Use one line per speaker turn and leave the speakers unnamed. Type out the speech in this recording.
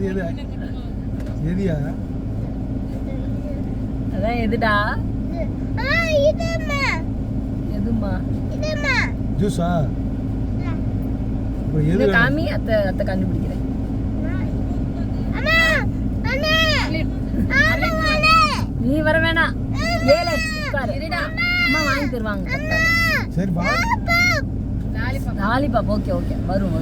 அது எது எதியா
அதான் எதுடா எதுமா
ஜூஸா
எது காமி அத்தை கண்டுபிடிக்கிறேன் நீ வர வேணாம் ஏலே அம்மா வாங்கி தருவாங்க
சரி பா
லாலிபாப் ஓகே வரும்